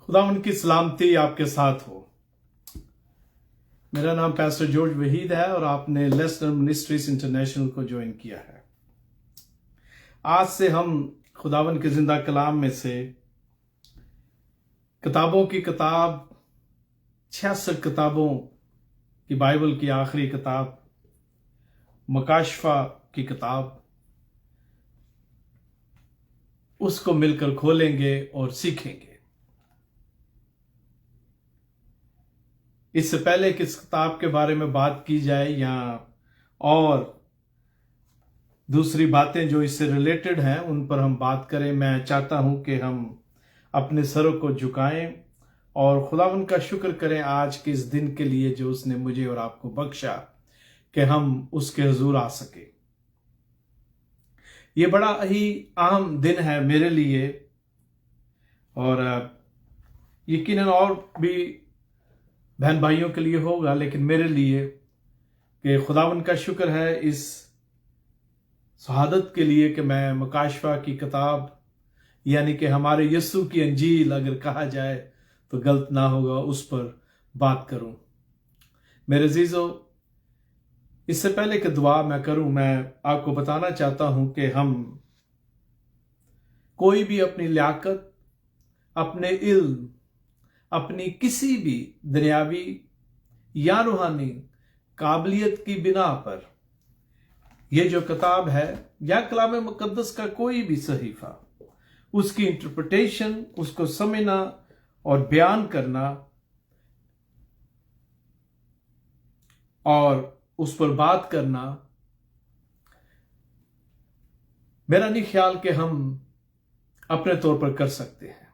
खुदावंद की सलामती आपके साथ हो। मेरा नाम पैस्टर जॉर्ज वहीद है और आपने लेसनर मिनिस्ट्रीज इंटरनेशनल को ज्वाइन किया है। आज से हम खुदावंद के जिंदा कलाम में से किताबों की किताब 66 किताबों की बाइबल की आखिरी किताब मकाशफा की किताब उसको मिलकर खोलेंगे और सीखेंगे। इससे पहले कि इस किताब के बारे में बात की जाए या और दूसरी बातें जो इससे रिलेटेड हैं उन पर हम बात करें, मैं चाहता हूं कि हम अपने सरों को झुकाएं और खुदावंद का शुक्र करें आज के इस दिन के लिए जो उसने मुझे और आपको बख्शा कि हम उसके हुजूर आ सके। ये बड़ा ही अहम दिन है मेरे लिए और यकीनन और भी बहन भाइयों के लिए होगा, लेकिन मेरे लिए कि खुदावंद का शुक्र है इस शहादत के लिए कि मैं मकाशफा की किताब यानी कि हमारे यीशु की अंजील अगर कहा जाए तो गलत ना होगा उस पर बात करूं। मेरे अजीजों, इससे पहले कि दुआ मैं करूं, मैं आपको बताना चाहता हूं कि हम कोई भी अपनी लियाकत, अपने इल्म, अपनी किसी भी दुनियावी या रूहानी काबिलियत की बिना पर यह जो किताब है या कलाम मुकद्दस का कोई भी सहीफा, उसकी इंटरप्रिटेशन, उसको समझना और बयान करना और उस पर बात करना, मेरा नहीं ख्याल कि हम अपने तौर पर कर सकते हैं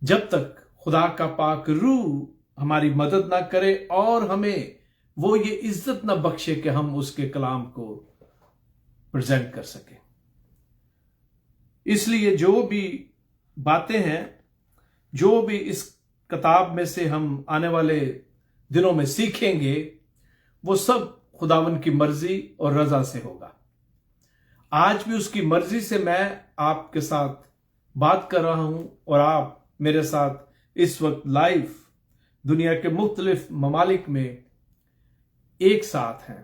जब तक खुदा का पाक रूह हमारी मदद ना करे और हमें वो ये इज्जत ना बख्शे कि हम उसके कलाम को प्रेजेंट कर सकें। इसलिए जो भी बातें हैं, जो भी इस किताब में से हम आने वाले दिनों में सीखेंगे, वो सब खुदावन की मर्जी और रजा से होगा। आज भी उसकी मर्जी से मैं आपके साथ बात कर रहा हूं और आप मेरे साथ इस वक्त लाइव दुनिया के मुख्तलिफ ममालिक में एक साथ हैं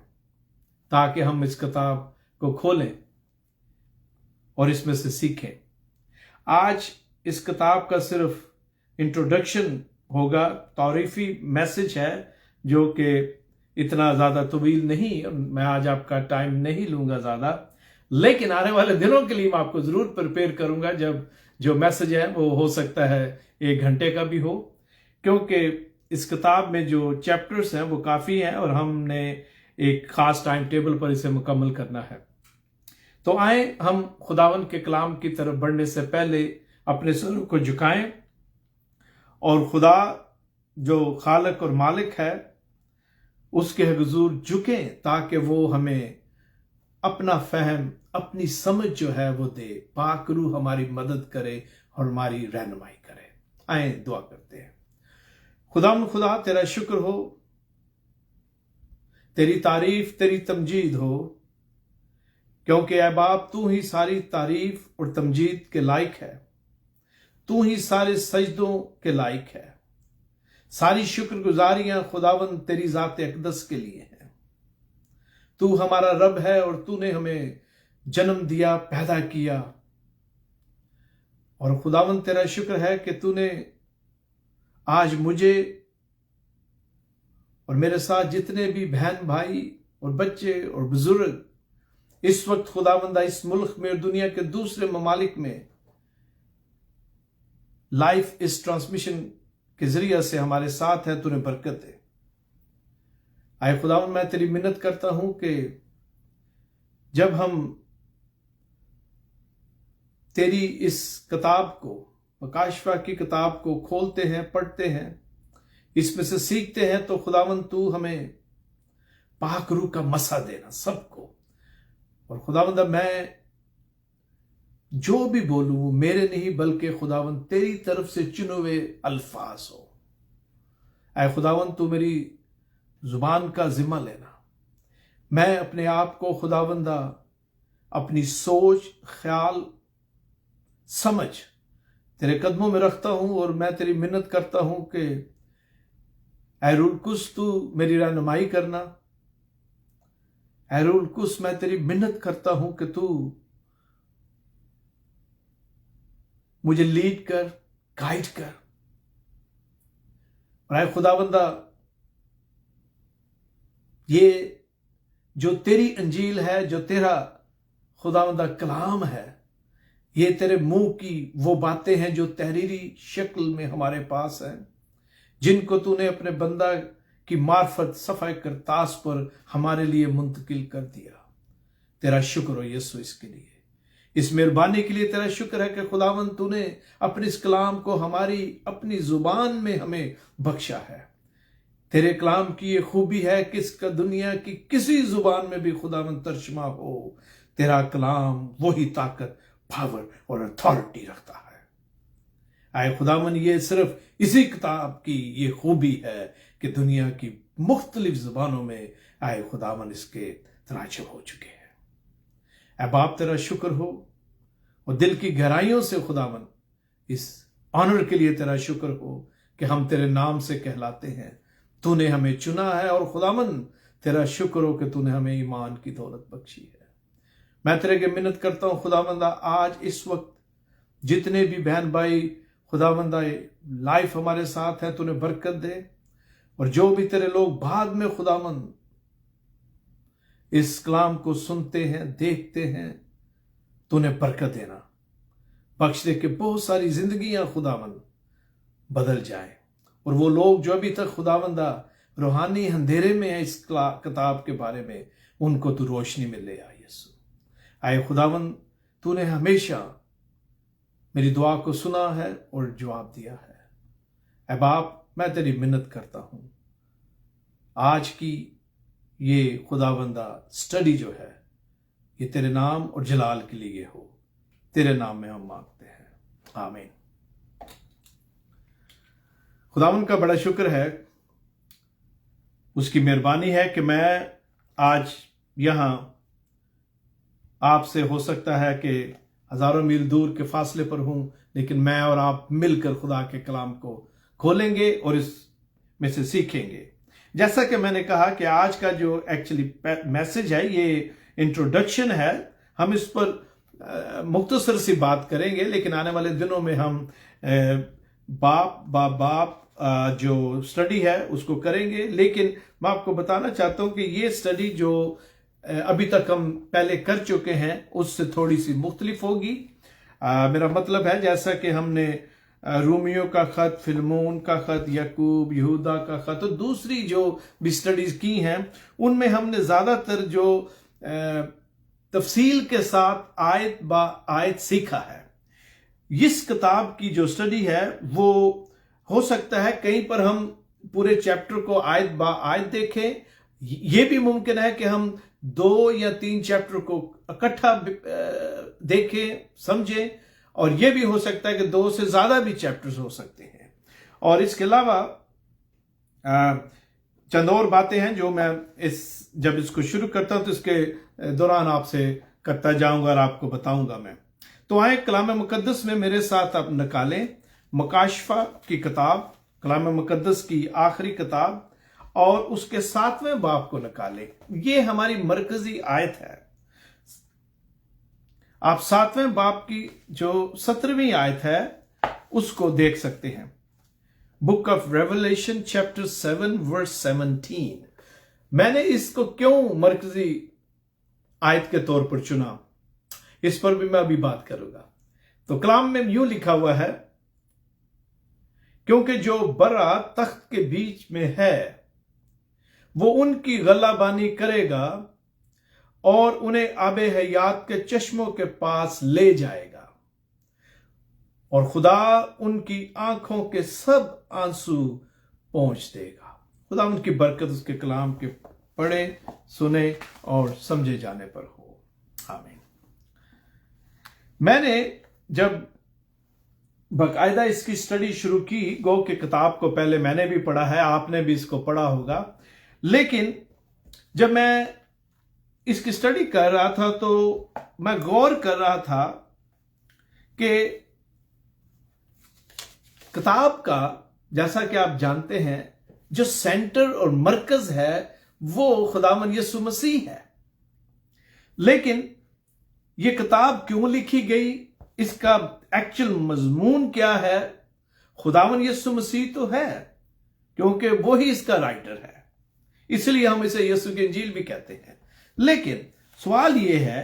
ताकि हम इस किताब को खोलें और इसमें से सीखें। आज इस किताब का सिर्फ इंट्रोडक्शन होगा, तारीफी मैसेज है जो कि इतना ज्यादा तवील नहीं, मैं आज आपका टाइम नहीं लूंगा ज्यादा, लेकिन आने वाले दिनों के लिए मैं आपको जरूर प्रिपेयर करूंगा जब जो मैसेज है वो हो सकता है 1 घंटे का भी हो, क्योंकि इस किताब में जो चैप्टर्स हैं वो काफी हैं और हमने एक खास टाइम टेबल पर इसे मुकम्मल करना है। तो आए हम खुदावन के कलाम की तरफ बढ़ने से पहले अपने सरों को झुकाएं और खुदा जो खालिक और मालिक है उसके हुजूर झुकें ताकि वो हमें अपना फहम, अपनी समझ जो है वो दे, पाक रूह हमारी मदद करे और हमारी रहनुमाई करे। आए दुआ करते हैं। खुदा तेरा शुक्र हो, तेरी तारीफ, तेरी तमजीद हो, क्योंकि ऐ बाप तू ही सारी तारीफ और तमजीद के लायक है, तू ही सारे सजदों के लायक है। सारी शुक्रगुजारियां खुदावन तेरी जात अकदस के लिए है। तू हमारा रब है और तूने हमें जन्म दिया, पैदा किया, और खुदावन तेरा शुक्र है कि तूने आज मुझे और मेरे साथ जितने भी बहन भाई और बच्चे और बुजुर्ग इस वक्त खुदावंदा इस मुल्क में और दुनिया के दूसरे ममालिक में लाइफ इस ट्रांसमिशन के जरिए से हमारे साथ है, तूने बरकत दे। आए खुदावंद, मैं तेरी मिन्नत करता हूं कि जब हम तेरी इस किताब को, मकाशफा की किताब को खोलते हैं, पढ़ते हैं, इसमें से सीखते हैं, तो खुदावंद तू हमें पाक रूह का मसा देना सबको। और खुदावंद मैं जो भी बोलूं मेरे नहीं बल्कि खुदावंद तेरी तरफ से चुने हुए अल्फाज हो। ऐ खुदावंद तू मेरी जुबान का जिम्मा लेना। मैं अपने आप को खुदावंदा अपनी सोच, ख्याल, समझ तेरे कदमों में रखता हूं और मैं तेरी मिन्नत करता हूं कि ऐ रूहुल कुद्स तू मेरी रहनुमाई करना। ऐ रूहुल कुद्स मैं तेरी मिन्नत करता हूं कि तू मुझे लीड कर, गाइड कर। और ऐ खुदावंदा, ये जो तेरी अंजील है, जो तेरा खुदावंदा कलाम है, ये तेरे मुंह की वो बातें हैं जो तहरीरी शक्ल में हमारे पास हैं, जिनको तूने अपने बंदा की मार्फत सफ़ाए करतास पर हमारे लिए मुंतकिल कर दिया। तेरा शुक्र हो यीशु इसके लिए, इस मेहरबानी के लिए तेरा शुक्र है कि खुदावंद तूने अपने इस कलाम को हमारी अपनी जुबान में हमें बख्शा है। तेरे कलाम की ये खूबी है कि इसका दुनिया की किसी जुबान में भी खुदावंद तर्जुमा हो, तेरा कलाम वही ताकत, पावर और अथॉरिटी रखता है। आए खुदावन, ये सिर्फ इसी किताब की ये खूबी है कि दुनिया की मुख्तलिफ जुबानों में आए खुदावन इसके तराजम हो चुके हैं। ऐ बाप, तेरा शुक्र हो, और दिल की गहराइयों से खुदावन इस ऑनर के लिए तेरा शुक्र हो कि हम तेरे नाम से कहलाते हैं। तूने हमें चुना है और खुदावन तेरा शुक्र हो कि तूने हमें ईमान की दौलत बख्शी है। मैं तेरे के मिन्नत करता हूं खुदावंदा, आज इस वक्त जितने भी बहन भाई खुदावंदा लाइफ हमारे साथ है, तूने बरकत दे। और जो भी तेरे लोग बाद में खुदावंद इस कलाम को सुनते हैं, देखते हैं, तूने बरकत देना, बख्श दे के बहुत सारी जिंदगियां खुदावंद बदल जाए। और वो लोग जो अभी तक खुदावंदा रूहानी अंधेरे में है इस किताब के बारे में, उनको तू रोशनी में ले आए यीशु। आए खुदावंद, तूने हमेशा मेरी दुआ को सुना है और जवाब दिया है। ऐ बाप, मैं तेरी मिन्नत करता हूं, आज की ये खुदावंदा स्टडी जो है ये तेरे नाम और जलाल के लिए हो। तेरे नाम में हम मांगते हैं, आमीन। खुदावंद का बड़ा शुक्र है, उसकी मेहरबानी है कि मैं आज यहां आपसे, हो सकता है कि हजारों मील दूर के फासले पर हूं, लेकिन मैं और आप मिलकर खुदा के कलाम को खोलेंगे और इसमें से सीखेंगे। जैसा कि मैंने कहा कि आज का जो एक्चुअली मैसेज है ये इंट्रोडक्शन है। हम इस पर मुख्तसर सी बात करेंगे, लेकिन आने वाले दिनों में हम बाप जो स्टडी है उसको करेंगे। लेकिन मैं आपको बताना चाहता हूं कि ये स्टडी जो अभी तक हम पहले कर चुके हैं उससे थोड़ी सी मुख्तलिफ होगी। मेरा मतलब है, जैसा कि हमने रोमियो का खत, फिलमोन का खत, याकूब, यहूदा का खत, तो दूसरी जो भी स्टडीज की हैं उनमें हमने ज्यादातर जो तफसील के साथ आयत बा आयत सीखा है। इस किताब की जो स्टडी है वो हो सकता है कहीं पर हम पूरे चैप्टर को आयत बा आयत देखें, ये भी मुमकिन है कि हम 2 या 3 चैप्टर को इकट्ठा देखें, समझें, और यह भी हो सकता है कि 2 से ज्यादा भी चैप्टर्स हो सकते हैं। और इसके अलावा चंद और बातें हैं जो मैं जब इसको शुरू करता हूं तो इसके दौरान आपसे करता जाऊंगा और आपको बताऊंगा मैं। तो आए कलाम मुकद्दस में मेरे साथ आप निकालें मकाशफा की किताब, कलाम मुकद्दस की आखिरी किताब, और उसके 7वें बाब को निकालें। ये हमारी मरकजी आयत है। आप 7वें बाब की जो 17वीं आयत है उसको देख सकते हैं। Book of Revelation chapter 7 verse 17। मैंने इसको क्यों मरकजी आयत के तौर पर चुना, इस पर भी मैं अभी बात करूंगा। तो कलाम में यूं लिखा हुआ है, क्योंकि जो बरा तख्त के बीच में है वो उनकी गलाबानी करेगा और उन्हें आबे हयात के चश्मों के पास ले जाएगा, और खुदा उनकी आंखों के सब आंसू पहुंच देगा। खुदा उनकी बरकत उसके कलाम के पढ़े, सुने और समझे जाने पर हो, आमीन। मैंने जब बाकायदा इसकी स्टडी शुरू की, गो के किताब को पहले मैंने भी पढ़ा है, आपने भी इसको पढ़ा होगा, लेकिन जब मैं इसकी स्टडी कर रहा था तो मैं गौर कर रहा था कि किताब का, जैसा कि आप जानते हैं, जो सेंटर और मरकज है वो खुदावन यीशु मसीह है। लेकिन ये किताब क्यों लिखी गई, इसका एक्चुअल मजमून क्या है, खुदावन यीशु मसीह तो है, क्योंकि वो ही इसका राइटर है, इसलिए हम इसे यीशु की इंजील भी कहते हैं। लेकिन सवाल यह है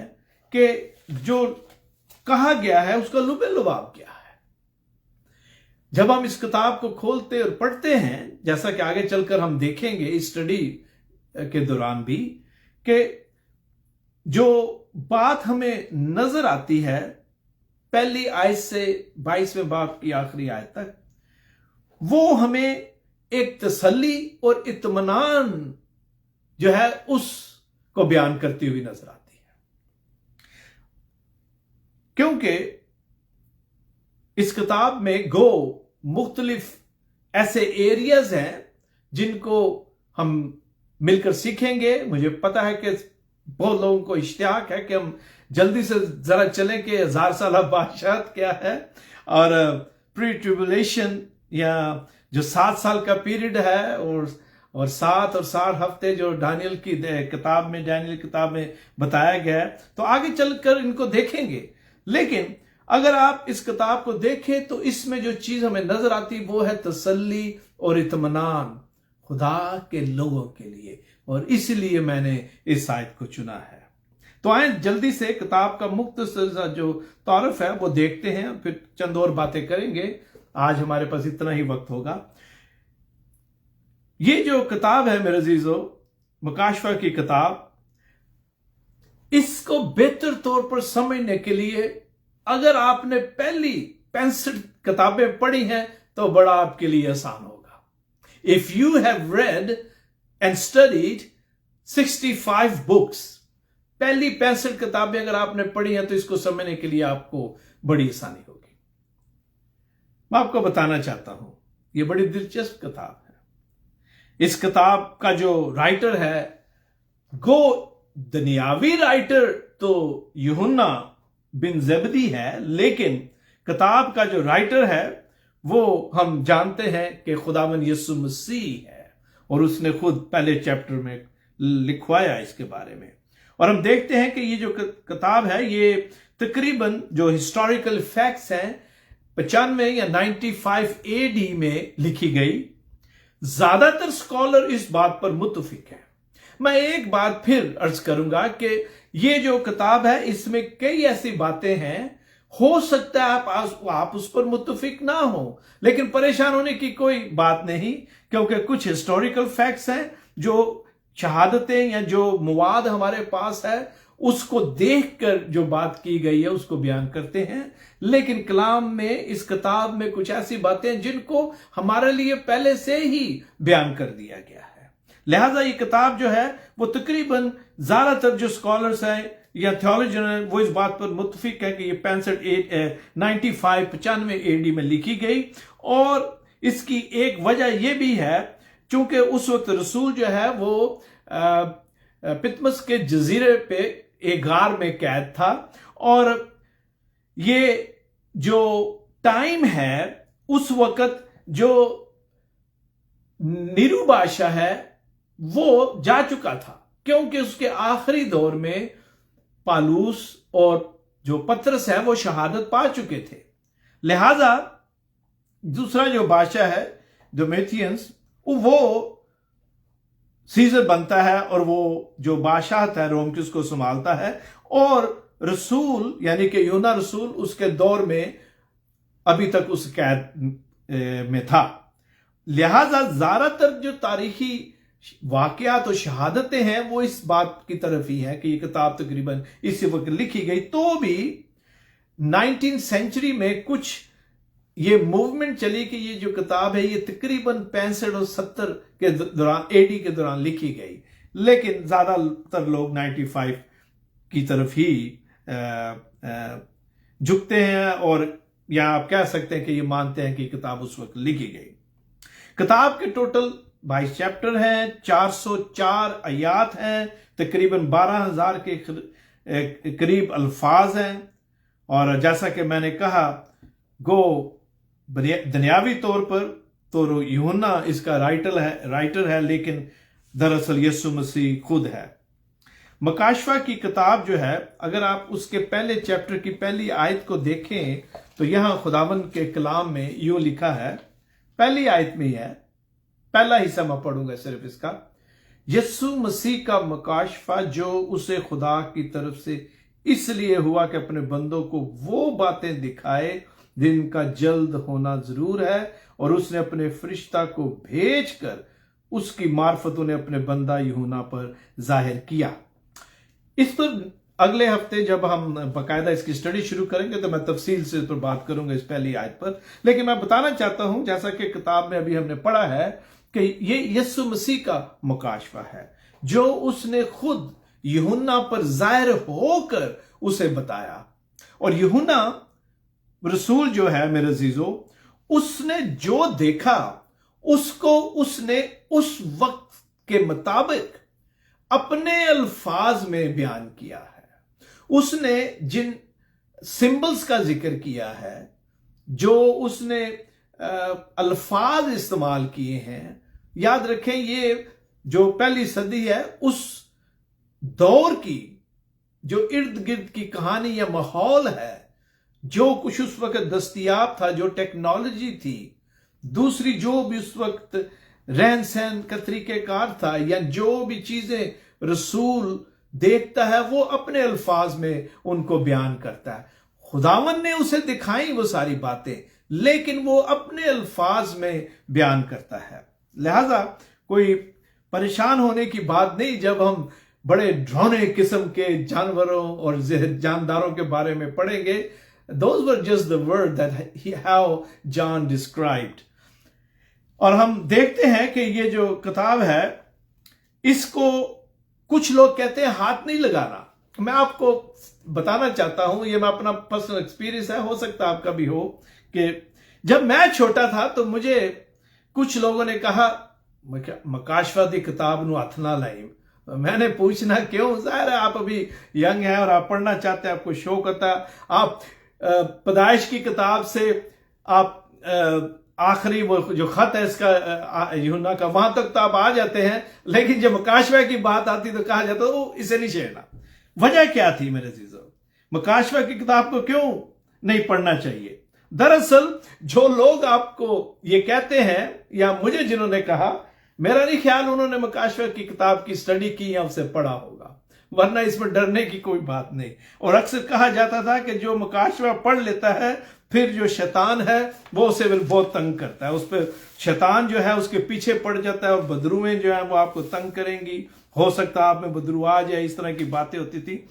कि जो कहा गया है उसका लुबे लुबाब क्या है। जब हम इस किताब को खोलते और पढ़ते हैं, जैसा कि आगे चलकर हम देखेंगे इस स्टडी के दौरान भी, कि जो बात हमें नजर आती है पहली आयत से 22वें बाब की आखिरी आयत तक, वो हमें एक तसल्ली और इत्मीनान जो है उसको बयान करती हुई नजर आती है। क्योंकि इस किताब में मुख्तलिफ ऐसे एरियाज हैं जिनको हम मिलकर सीखेंगे। मुझे पता है कि बहुत लोगों को इश्तियाक है कि हम जल्दी से जरा चलें कि 1000 साल बादशाहत क्या है, और प्री ट्रिब्यूलेशन या जो 7 साल का पीरियड है, और 7 और 60 हफ्ते जो डैनियल की किताब में बताया गया है, तो आगे चलकर इनको देखेंगे। लेकिन अगर आप इस किताब को देखें तो इसमें जो चीज हमें नजर आती वो है तसल्ली और इत्मीनान खुदा के लोगों के लिए, और इसलिए मैंने इस आयत को चुना है। तो आए जल्दी से किताब का मुख्तसर जो तारुफ है वो देखते हैं, फिर चंद और बातें करेंगे। आज हमारे पास इतना ही वक्त होगा। ये जो किताब है मेरे अजीजों, मुकाशफा की किताब, इसको बेहतर तौर पर समझने के लिए अगर आपने पहली 65 किताबें पढ़ी हैं तो बड़ा आपके लिए आसान होगा। If you have read and studied 65 books, पहली 65 किताबें अगर आपने पढ़ी हैं तो इसको समझने के लिए आपको बड़ी आसानी होगी। मैं आपको बताना चाहता हूं, यह बड़ी दिलचस्प किताब है। इस किताब का जो राइटर है, दुनियावी राइटर तो यूहन्ना बिन ज़ेबदी है, लेकिन किताब का जो राइटर है वो हम जानते हैं कि खुदावन यीशु मसीह है, और उसने खुद पहले चैप्टर में लिखवाया इसके बारे में। और हम देखते हैं कि ये जो किताब है ये तकरीबन जो हिस्टोरिकल फैक्ट्स हैं 95 या 95 AD में लिखी गई। ज्यादातर स्कॉलर इस बात पर मुत्तफिक हैं। मैं एक बार फिर अर्ज करूंगा कि ये जो किताब है इसमें कई ऐसी बातें हैं, हो सकता है आप उस पर मुत्तफिक ना हो, लेकिन परेशान होने की कोई बात नहीं, क्योंकि कुछ हिस्टोरिकल फैक्ट्स हैं जो शहादतें या जो मवाद हमारे पास है उसको देखकर जो बात की गई है उसको बयान करते हैं। लेकिन कलाम में, इस किताब में कुछ ऐसी बातें जिनको हमारे लिए पहले से ही बयान कर दिया गया है। लिहाजा ये किताब जो है वो तकरीबन ज्यादातर जो स्कॉलर्स हैं या थियोलॉजियन हैं वो इस बात पर मुत्तफिक है कि ये 95 AD में लिखी गई। और इसकी एक वजह यह भी है चूंकि उस वक्त रसूल जो है वो पितमस के जजीरे पे एक गार में कैद था, और ये जो टाइम है उस वक्त जो नीरू बादशाह है वो जा चुका था, क्योंकि उसके आखिरी दौर में पालूस और जो पतरस है वो शहादत पा चुके थे। लिहाजा दूसरा जो बादशाह है डोमेथियंस, वो सीजर बनता है और वो जो बादशाहत है रोम की उसको संभालता है, और रसूल यानी कि यूहन्ना रसूल उसके दौर में अभी तक उस कैद में था। लिहाजा ज्यादातर जो तारीखी वाकयात और शहादतें हैं वो इस बात की तरफ ही है कि ये किताब तकरीबन इसी वक्त लिखी गई। तो भी 19th सेंचुरी में कुछ ये मूवमेंट चली कि ये जो किताब है ये तकरीबन 65 और 70 के दौरान AD के दौरान लिखी गई, लेकिन ज्यादातर लोग 95 की तरफ ही झुकते हैं, और या आप कह सकते हैं कि ये मानते हैं कि किताब उस वक्त लिखी गई। किताब के टोटल 22 चैप्टर हैं, 404 आयात हैं, तकरीबन 12,000 के करीब अल्फाज हैं, और जैसा कि मैंने कहा दुनियावी तौर पर तो यूहन्ना इसका राइटर है, लेकिन दरअसल यीशु मसीह खुद है। मकाशवा की किताब जो है, अगर आप उसके पहले चैप्टर की पहली आयत को देखें तो यहां खुदावंद के कलाम में यूं लिखा है, पहली आयत में ही है, पहला हिस्सा मैं पढ़ूंगा सिर्फ इसका। यीशु मसीह का मकाशवा जो उसे खुदा की तरफ से इसलिए हुआ कि अपने बंदों को वो बातें दिखाए जिनका जल्द होना जरूर है, और उसने अपने फरिश्ता को भेजकर उसकी मार्फत उन्हें अपने बंदा यूहन्ना पर जाहिर किया। इस पर अगले हफ्ते जब हम बाकायदा इसकी स्टडी शुरू करेंगे तो मैं तफसील से इस पर बात करूंगा, इस पहली आयत पर। लेकिन मैं बताना चाहता हूं, जैसा कि किताब में अभी हमने पढ़ा है, कि ये यीशु मसीह का मुकाशवा है जो उसने खुद यूहन्ना पर जाहिर होकर उसे बताया। और यूहन्ना रसूल जो है मेरे अजीजों, उसने जो देखा उसको उसने उस वक्त के मुताबिक अपने अल्फाज में बयान किया है। उसने जिन सिंबल्स का जिक्र किया है, जो उसने अल्फाज इस्तेमाल किए हैं, याद रखें ये जो पहली सदी है उस दौर की जो इर्द गिर्द की कहानी या माहौल है, जो कुछ उस वक्त दस्तयाब था, जो टेक्नोलॉजी थी, दूसरी जो भी उस वक्त रहन सहन का तरीकेकार था, या जो भी चीजें रसूल देखता है वो अपने अल्फाज में उनको बयान करता है। खुदावन ने उसे दिखाई वो सारी बातें, लेकिन वो अपने अल्फाज में बयान करता है। लिहाजा कोई परेशान होने की बात नहीं जब हम बड़े ड्रोने किस्म के जानवरों और जानदारों के बारे में पढ़ेंगे। Those were just the word that how John described। और हम देखते हैं कि ये जो किताब है, इसको कुछ लोग कहते हैं हाथ नहीं लगाना। मैं आपको बताना चाहता हूं, ये मैं अपना पर्सनल एक्सपीरियंस है, हो सकता है आपका भी हो, कि जब मैं छोटा था तो मुझे कुछ लोगों ने कहा मकाशवा दी किताब नू हथ ना लाई। मैंने पूछना क्यों? जाहिर है आप अभी यंग हैं और आप पढ़ना चाहते हैं, आपको शौक होता है, आप पैदाइश की किताब से आप आखिरी वो जो खत है इसका यूहन्ना का, वहां तक तो आप आ जाते हैं, लेकिन जब मकाशवा की बात आती तो कहा जाता है इसे नहीं छेड़ना। वजह क्या थी मेरे अजीजों? मकाशवा की किताब को क्यों नहीं पढ़ना चाहिए? दरअसल जो लोग आपको ये कहते हैं, या मुझे जिन्होंने कहा, मेरा नहीं ख्याल उन्होंने मकाशवा की किताब की स्टडी की या उसे पढ़ा होगा, वरना इसमें डरने की कोई बात नहीं। और अक्सर कहा जाता था कि जो मकाशवा पढ़ लेता है फिर जो शैतान है वो उसे बहुत तंग करता है, उस पर शैतान जो है उसके पीछे पड़ जाता है और बदरुएं जो है वो आपको तंग करेंगी, हो सकता है आप में बदरू आ जाए, इस तरह की बातें होती थी।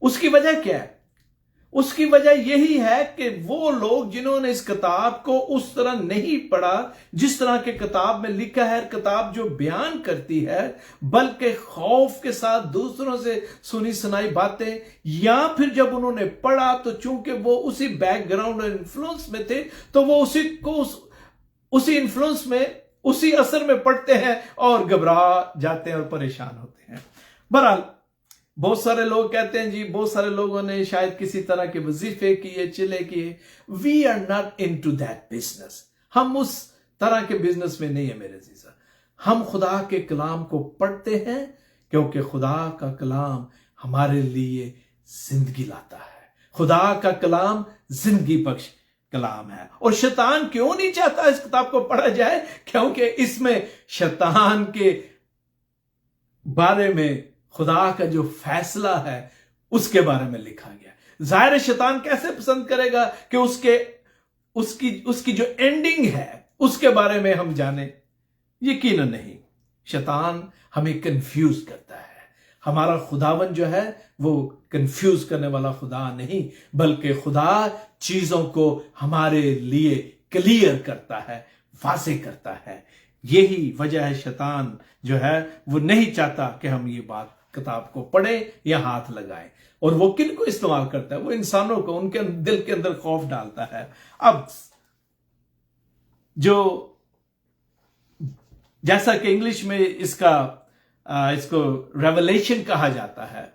उसकी वजह क्या है? उसकी वजह यही है कि वो लोग जिन्होंने इस किताब को उस तरह नहीं पढ़ा जिस तरह के किताब में लिखा है, किताब जो बयान करती है, बल्कि खौफ के साथ दूसरों से सुनी सुनाई बातें, या फिर जब उन्होंने पढ़ा तो चूंकि वो उसी बैकग्राउंड और इन्फ्लुएंस में थे तो वो उसी इन्फ्लुएंस में, उसी असर में पढ़ते हैं और घबरा जाते हैं और परेशान होते हैं। बहरहाल बहुत सारे लोग कहते हैं जी, बहुत सारे लोगों ने शायद किसी तरह के वजीफे किए, चिले किए। We are not into that business. हम उस तरह के बिजनेस में नहीं है मेरे जीजा। हम खुदा के कलाम को पढ़ते हैं क्योंकि खुदा का कलाम हमारे लिए जिंदगी लाता है। खुदा का कलाम जिंदगी बख्श कलाम है। और शैतान क्यों नहीं चाहता इस किताब को पढ़ा जाए? क्योंकि इसमें शैतान के बारे में खुदा का जो फैसला है उसके बारे में लिखा गया। जाहिर है शैतान कैसे पसंद करेगा कि उसकी जो एंडिंग है उसके बारे में हम जाने? यकीनन नहीं। शैतान हमें कंफ्यूज करता है। हमारा खुदावन जो है वो कंफ्यूज करने वाला खुदा नहीं, बल्कि खुदा चीजों को हमारे लिए क्लियर करता है, वाज़ेह करता है। यही वजह है शैतान जो है वो नहीं चाहता कि हम ये बात किताब को पढ़े या हाथ लगाएं। और वो किन को इस्तेमाल करता है? वो इंसानों को, उनके दिल के अंदर खौफ डालता है। अब जो जैसा कि इंग्लिश में इसको रेवलेशन कहा जाता है,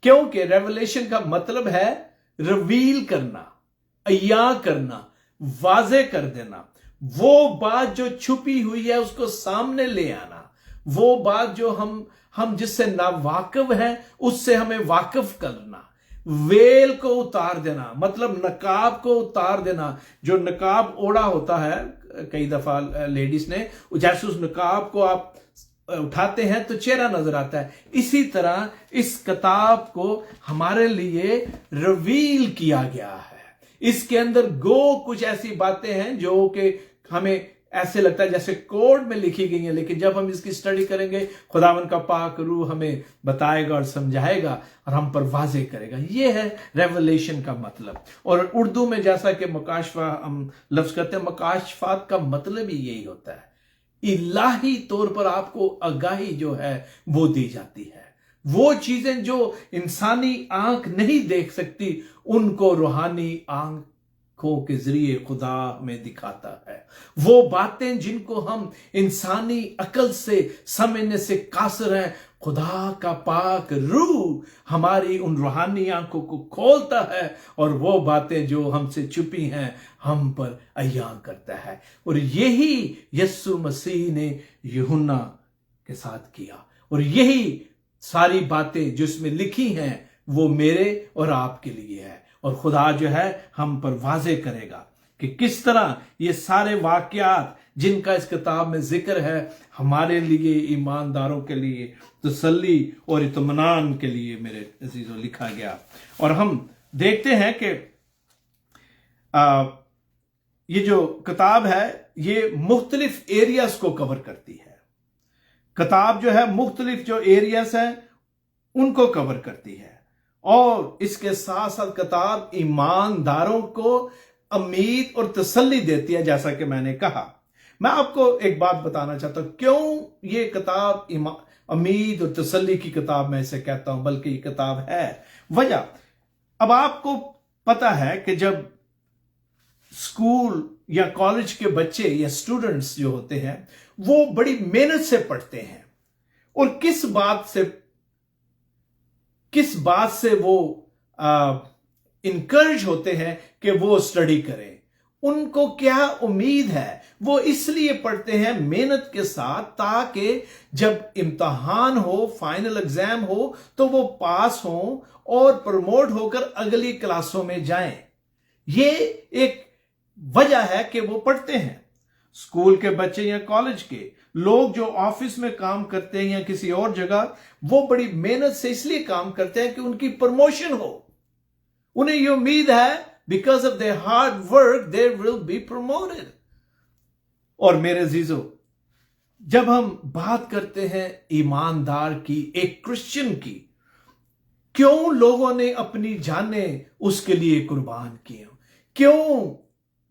क्योंकि रेवलेशन का मतलब है रिवील करना, अय्या करना, वाजे कर देना, वो बात जो छुपी हुई है उसको सामने ले आना, वो बात जो हम जिससे ना वाकिफ हैं उससे हमें वाकिफ करना, वेल को उतार देना, मतलब नकाब को उतार देना। जो नकाब ओढ़ा होता है कई दफा लेडीज ने, जैसे उस नकाब को आप उठाते हैं तो चेहरा नजर आता है, इसी तरह इस किताब को हमारे लिए रिवील किया गया है। इसके अंदर कुछ ऐसी बातें हैं जो कि हमें ऐसे लगता है जैसे कोड में लिखी गई है, लेकिन जब हम इसकी स्टडी करेंगे खुदावन का पाक रूह हमें बताएगा और समझाएगा और हम पर वाजे करेगा। यह है रेवलेशन का मतलब। और उर्दू में जैसा कि मकाशफा हम लफ्ज करते हैं, मकाशफात का मतलब ही यही होता है, इलाही तौर पर आपको आगाही जो है वो दी जाती है। वो चीजें जो इंसानी आंख नहीं देख सकती उनको रूहानी आंखों के जरिए खुदा में दिखाता है। वो बातें जिनको हम इंसानी अकल से समझने से कासिर हैं, खुदा का पाक रूह हमारी उन रूहानी आंखों को खोलता है और वो बातें जो हमसे छुपी हैं हम पर अय्यां करता है। और यही यीशु मसीह ने यूहन्ना के साथ किया, और यही सारी बातें जो इसमें लिखी हैं वो मेरे और आपके लिए है। और खुदा जो है हम पर वाजे करेगा कि किस तरह ये सारे वाकयात जिनका इस किताब में जिक्र है हमारे लिए, ईमानदारों के लिए तसल्ली और इत्मीनान के लिए मेरे अजीजों लिखा गया। और हम देखते हैं कि ये जो किताब है ये मुख्तलिफ एरियाज को कवर करती है। किताब जो है मुख्तलिफ जो एरियाज हैं उनको कवर करती है, और इसके साथ साथ किताब ईमानदारों को उम्मीद और तसल्ली देती है। जैसा कि मैंने कहा, मैं आपको एक बात बताना चाहता हूं क्यों ये किताब उम्मीद और तसल्ली की किताब मैं इसे कहता हूं, बल्कि ये किताब है वजह। अब आपको पता है कि जब स्कूल या कॉलेज के बच्चे या स्टूडेंट्स जो होते हैं वो बड़ी मेहनत से पढ़ते हैं, और किस बात से वो इनकरेज होते हैं कि वो स्टडी करें। उनको क्या उम्मीद है, वो इसलिए पढ़ते हैं मेहनत के साथ ताकि जब इम्तिहान हो, फाइनल एग्जाम हो, तो वो पास हो और प्रमोट होकर अगली क्लासों में जाएं। ये एक वजह है कि वो पढ़ते हैं। स्कूल के बच्चे या कॉलेज के लोग जो ऑफिस में काम करते हैं या किसी और जगह, वो बड़ी मेहनत से इसलिए काम करते हैं कि उनकी प्रमोशन हो। उन्हें ये उम्मीद है because of their hard work there will be promoted. और मेरे अजीजों, जब हम बात करते हैं ईमानदार की, एक क्रिश्चियन की, क्यों लोगों ने अपनी जानें उसके लिए कुर्बान की, क्यों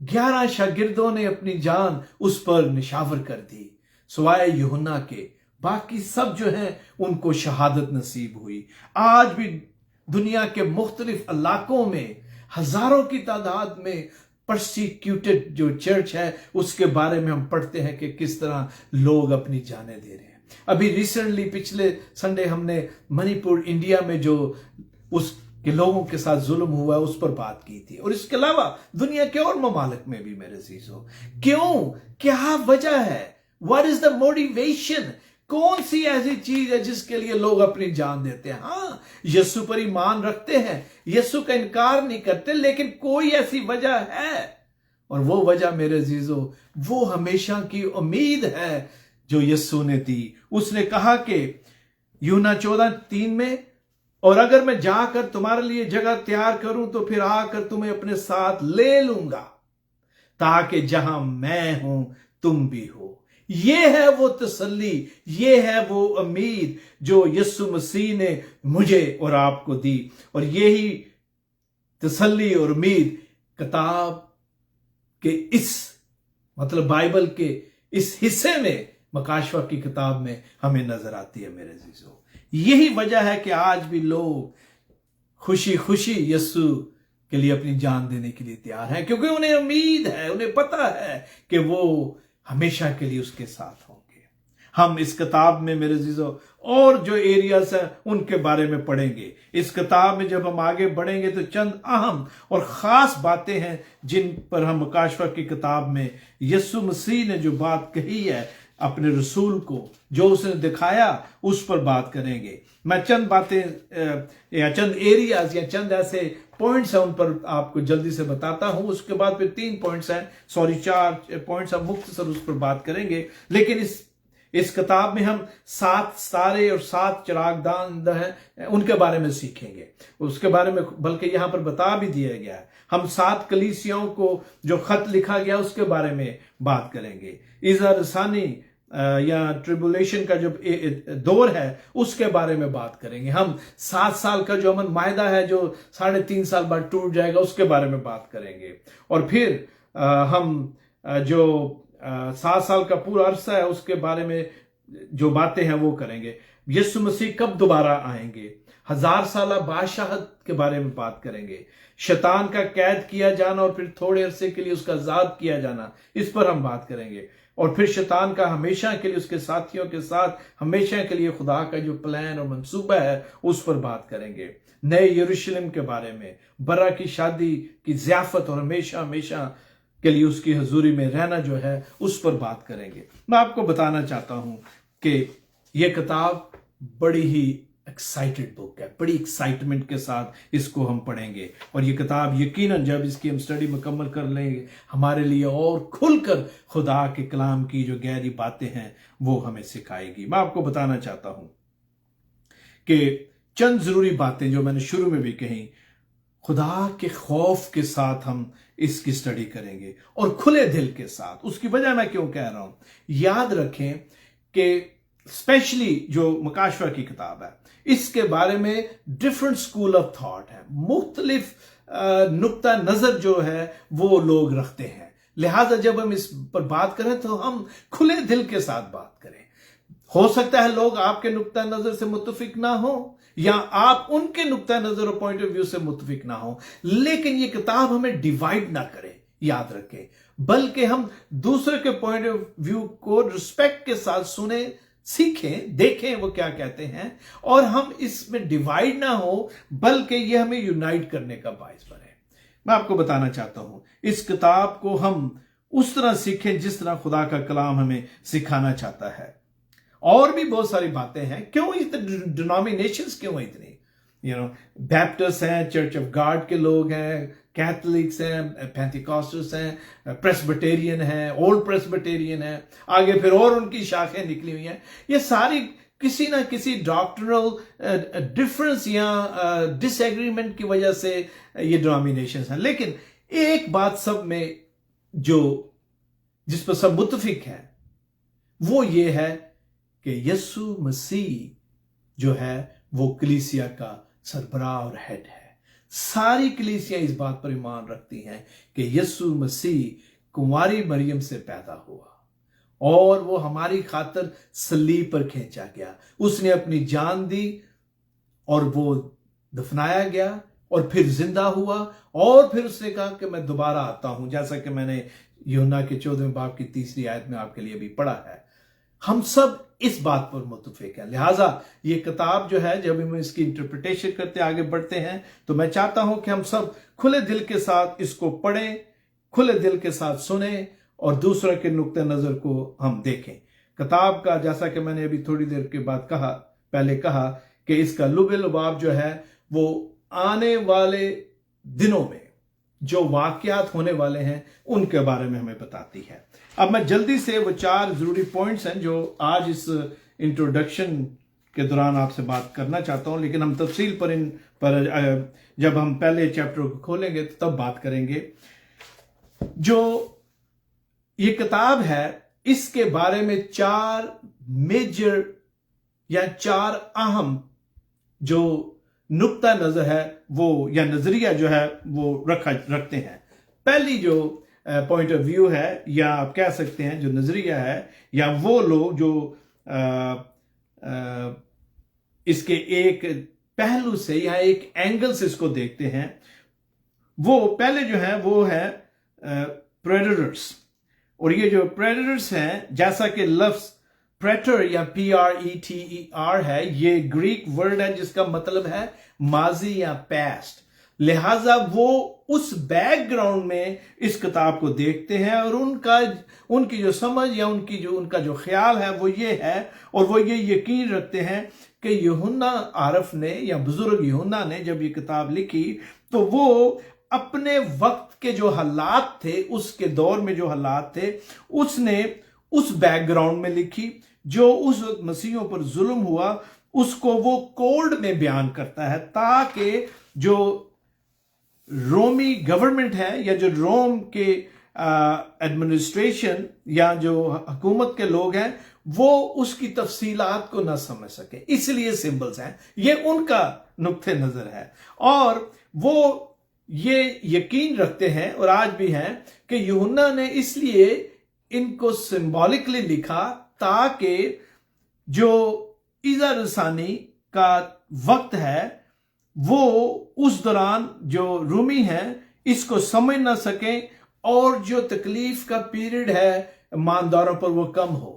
11 शागिर्दों ने अपनी जान उस पर निशावर कर दी, सिवाय यूहन्ना के बाकी सब जो हैं उनको शहादत नसीब हुई। आज भी दुनिया के मुख्तलिफ इलाकों में हजारों की तादाद में परसिक्यूटेड जो चर्च है उसके बारे में हम पढ़ते हैं कि किस तरह लोग अपनी जानें दे रहे हैं। अभी रिसेंटली पिछले संडे हमने मणिपुर इंडिया में जो उसके लोगों के साथ जुल्म हुआ है उस पर बात की थी, और इसके अलावा दुनिया के और ममालिक में भी मेरे अजीजों। क्यों, क्या वजह है, व्हाट इज द मोटिवेशन, कौन सी ऐसी चीज है जिसके लिए लोग अपनी जान देते हैं। हाँ, यीशु पर ईमान रखते हैं, यीशु का इनकार नहीं करते, लेकिन कोई ऐसी वजह है, और वो वजह मेरे अजीजों वो हमेशा की उम्मीद है जो यीशु ने दी। उसने कहा कि यूहन्ना 14:3 में, और अगर मैं जाकर तुम्हारे लिए जगह तैयार करूं तो फिर आकर तुम्हें अपने साथ ले लूंगा ताकि जहां मैं हूं तुम भी हो। ये है वो तसल्ली, ये है वो उम्मीद जो यीशु मसीह ने मुझे और आपको दी। और यही तसल्ली और उम्मीद किताब के इस मतलब बाइबल के इस हिस्से में, मकाशवा की किताब में हमें नजर आती है मेरे अजीजों। यही वजह है कि आज भी लोग खुशी खुशी यीशु के लिए अपनी जान देने के लिए तैयार हैं, क्योंकि उन्हें उम्मीद है, उन्हें पता है कि वो हमेशा के लिए उसके साथ होंगे। हम इस किताब में मेरे अजीजों और जो एरियाज हैं उनके बारे में पढ़ेंगे। इस किताब में जब हम आगे बढ़ेंगे तो चंद अहम और खास बातें हैं जिन पर हम मुकाशवा की किताब में यीशु मसीह ने जो बात कही है अपने रसूल को, जो उसने दिखाया, उस पर बात करेंगे। मैं चंद बातें या चंद एरियाज या चंद ऐसे पॉइंट्स हैं उन पर आपको जल्दी से बताता हूं। उसके बाद फिर 3 पॉइंट्स हैं, 4 पॉइंट्स हम मुख्तसर उस पर बात करेंगे। लेकिन इस किताब में हम 7 सितारे और 7 चिरागदान हैं उनके बारे में सीखेंगे। उसके बारे में बल्कि यहां पर बता भी दिया गया है। हम 7 कलीसियाओं को जो खत लिखा गया उसके बारे में बात करेंगे। इज़ा रसानी या ट्रिबुलेशन का जो दौर है उसके बारे में बात करेंगे। हम 7 साल का जो अमन मायदा है जो 3.5 साल बाद टूट जाएगा उसके बारे में बात करेंगे। और फिर हम जो 7 साल का पूरा अरसा है उसके बारे में जो बातें हैं वो करेंगे। यीशु मसीह कब दोबारा आएंगे, 1000 साल बादशाहत के बारे में बात करेंगे। शैतान का कैद किया जाना और फिर थोड़े अरसे के लिए उसका आजाद किया जाना, इस पर हम बात करेंगे। और फिर शैतान का हमेशा के लिए उसके साथियों के साथ हमेशा के लिए खुदा का जो प्लान और मंसूबा है उस पर बात करेंगे। नए यरूशलेम के बारे में, बरा की शादी की ज़ियाफत और हमेशा हमेशा के लिए उसकी हजूरी में रहना जो है उस पर बात करेंगे। मैं आपको बताना चाहता हूं कि यह किताब बड़ी ही एक्साइटेड बुक है, बड़ी एक्साइटमेंट के साथ इसको हम पढ़ेंगे। और ये किताब यकीनन जब इसकी हम स्टडी मुकम्मल कर लेंगे हमारे लिए और खुलकर खुदा के कलाम की जो गहरी बातें हैं वो हमें सिखाएगी। मैं आपको बताना चाहता हूं कि चंद जरूरी बातें जो मैंने शुरू में भी कही, खुदा के खौफ के साथ हम इसकी स्टडी करेंगे और खुले दिल के साथ। उसकी वजह मैं क्यों कह रहा हूं, याद रखें कि स्पेशली जो मुकाशवा की किताब है इसके बारे में डिफरेंट स्कूल ऑफ थॉट है, मुख्तलिफ नुक्ता नजर जो है वो लोग रखते हैं। लिहाजा जब हम इस पर बात करें तो हम खुले दिल के साथ बात करें। हो सकता है लोग आपके नुक्ता नजर से मुत्तफिक ना हो या आप उनके नुक्ता नजर और पॉइंट ऑफ व्यू से मुत्तफिक ना हो, लेकिन ये किताब हमें डिवाइड ना करे, याद रखें, बल्कि हम दूसरे के पॉइंट ऑफ व्यू को रिस्पेक्ट के साथ सुने, सीखें, देखें वो क्या कहते हैं, और हम इसमें डिवाइड ना हो बल्कि ये हमें यूनाइट करने का बायस बने। मैं आपको बताना चाहता हूं इस किताब को हम उस तरह सीखें जिस तरह खुदा का कलाम हमें सिखाना चाहता है। और भी बहुत सारी बातें हैं। क्यों इतने डिनोमिनेशंस, क्यों इतनी, बैप्टिस्ट हैं, चर्च ऑफ गॉड के लोग हैं, कैथलिक्स हैं, पेंटिकॉस्टल्स हैं, प्रेस्बिटेरियन हैं, ओल्ड प्रेस्बिटेरियन हैं, आगे फिर और उनकी शाखें निकली हुई हैं। ये सारी किसी ना किसी डॉक्ट्रिनल डिफरेंस या डिसएग्रीमेंट की वजह से ये डिनोमिनेशंस हैं। लेकिन एक बात सब में जिस पर सब मुत्तफिक है वो ये है कि यीशु मसीह जो है वो कलीसिया का सरबराह और हेड है। सारी कलीसिया इस बात पर ईमान रखती हैं कि यीशु मसीह कुंवारी मरियम से पैदा हुआ और वो हमारी खातिर सलीब पर खींचा गया, उसने अपनी जान दी और वो दफनाया गया और फिर जिंदा हुआ और फिर उसने कहा कि मैं दोबारा आता हूं, जैसा कि मैंने यूहन्ना के 14वें बाब की 3री आयत में आपके लिए भी पढ़ा है। हम सब इस बात पर मुत्तफिक है। लिहाजा ये किताब जो है जब हम इसकी इंटरप्रिटेशन करते आगे बढ़ते हैं तो मैं चाहता हूं कि हम सब खुले दिल के साथ इसको पढ़ें, खुले दिल के साथ सुने और दूसरे के नुक्ते नजर को हम देखें। किताब का जैसा कि मैंने अभी थोड़ी देर के बाद पहले कहा कि इसका लुब लुबाब जो है वो आने वाले दिनों में जो वाकयात होने वाले हैं उनके बारे में हमें बताती है। अब मैं जल्दी से वो 4 जरूरी पॉइंट्स हैं जो आज इस इंट्रोडक्शन के दौरान आपसे बात करना चाहता हूं, लेकिन हम तफसील पर जब हम पहले चैप्टर को खोलेंगे तो तब बात करेंगे। जो ये किताब है इसके बारे में 4 मेजर या 4 अहम जो नुक्ता नजर है वो या नजरिया जो है वो रखते हैं। पहली जो पॉइंट ऑफ व्यू है या आप कह सकते हैं जो नजरिया है या वो लोग जो इसके एक पहलू से या एक एंगल से इसको देखते हैं, वो पहले जो है वो है प्रेडेटर्स। और ये जो प्रेडेटर्स हैं, जैसा कि लफ्ज प्रेटर या PRETER है, ये ग्रीक वर्ड है जिसका मतलब है माजी या पास्ट। लिहाजा वो उस बैकग्राउंड में इस किताब को देखते हैं और उनकी जो समझ या उनका जो ख्याल है वो ये है, और वो ये यकीन रखते हैं कि यूहन्ना आरफ ने या बुजुर्ग यूहन्ना ने जब ये किताब लिखी तो वो अपने वक्त के जो हालात थे, उसके दौर में जो हालात थे, उसने उस बैकग्राउंड में लिखी। जो उस वक्त मसीहों पर जुल्म हुआ उसको वो कोड में बयान करता है, ताकि जो रोमी गवर्नमेंट है या जो रोम के एडमिनिस्ट्रेशन या जो हुकूमत के लोग हैं वो उसकी तफसीलात को ना समझ सके, इसलिए सिंबल्स हैं। ये उनका नुक्ते नजर है और वो ये यकीन रखते हैं और आज भी हैं कि यूहन्ना ने इसलिए इनको सिंबॉलिकली लिखा ताकि जो ईज़ा रसानी का वक्त है वो उस दौरान जो रूमी हैं इसको समझ ना सकें और जो तकलीफ का पीरियड है ईमानदारों पर वो कम हो।